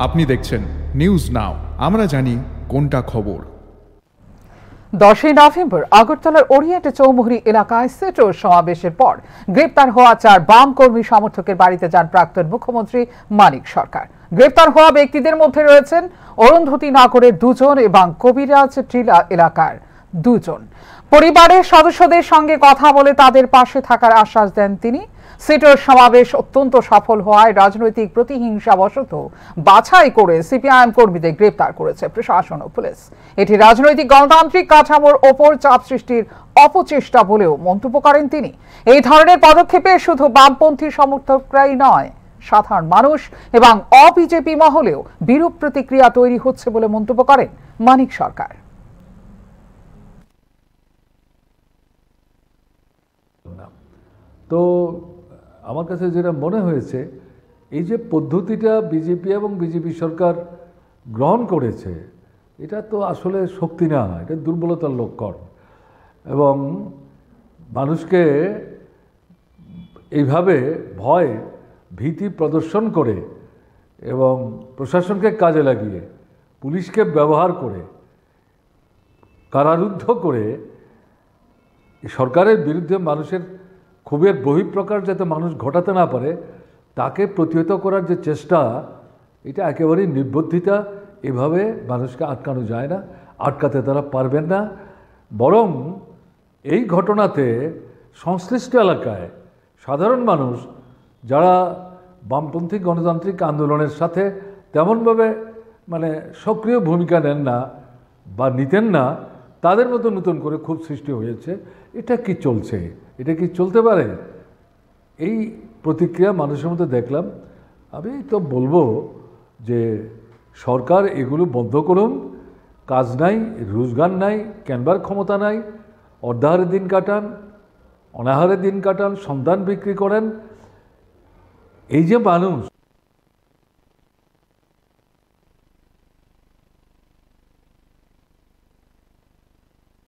আপনি দেখছেন news now, আমরা জানি কোনটা খবর। 10ই নভেম্বর আগরতলার ওরিয়েন্ট চৌমুহরি এলাকায় সিটো সমাবেশের পর গ্রেপ্তার হওয়া 4 বাম কর্মী সমর্থকের বাড়িতে যান প্রাক্তন মুখ্যমন্ত্রী মানিক সরকার। গ্রেপ্তার হওয়া ব্যক্তিদের মধ্যে রয়েছেন অরুন্ধতী নগরের 2 জন এবং কবিরাজ টিলা এলাকার 2 জন। পরিবারের সদস্যদের সঙ্গে কথা বলে তাদের পাশে থাকার আশ্বাস দেন তিনি। সিটোর সমাবেশ অত্যন্ত সফল হওয়ায় রাজনৈতিক প্রতিহিংসাবশত বাছাই করে সিপিআইএম কর্মীদের গ্রেপ্তার করেছে প্রশাসন ও পুলিশ। এটি রাজনৈতিক গণতান্ত্রিক কাঠামোর ওপর চাপ সৃষ্টির অপচেষ্টা বলেও মন্তব্য করেন তিনি। এই ধরনের পদক্ষেপে শুধু বামপন্থী সমর্থকরাই নয়, সাধারণ মানুষ এবং অবিজেপি মহলেও বিরূপ প্রতিক্রিয়া তৈরি হচ্ছে বলে মন্তব্য করেন মানিক সরকার। তো আমার কাছে যেটা মনে হয়েছে, এই যে পদ্ধতিটা বিজেপি এবং বিজেপি সরকার গ্রহণ করেছে, এটা তো আসলে শক্তি না, এটা দুর্বলতার লক্ষণ। এবং মানুষকে এইভাবে ভয় ভীতি প্রদর্শন করে এবং প্রশাসনকে কাজে লাগিয়ে পুলিশকে ব্যবহার করে কারারুদ্ধ করে সরকারের বিরুদ্ধে মানুষের ক্ষোভের বহিঃপ্রকাশ যাতে মানুষ ঘটাতে না পারে, তাকে প্রতিহত করার যে চেষ্টা, এটা একেবারেই নির্বুদ্ধিতা। এভাবে মানুষকে আটকানো যায় না, আটকাতে তারা পারবেন না। বরং এই ঘটনাতে সংশ্লিষ্ট এলাকায় সাধারণ মানুষ যারা বামপন্থী গণতান্ত্রিক আন্দোলনের সাথে তেমনভাবে সক্রিয় ভূমিকা নেন না বা নিতেন না, তাদের মতো নতুন করে খুব সৃষ্টি হয়েছে। এটা কি চলছে? এটা কি চলতে পারে? এই প্রতিক্রিয়া মানুষের মধ্যে দেখলাম। আমি তো বলবো যে সরকার এগুলো বন্ধ করুন। কাজ নাই, রোজগার নাই, কেনবার ক্ষমতা নাই, অর্ধাহারে দিন কাটান, অনাহারে দিন কাটান, সন্তান বিক্রি করেন। এই যে মানুষ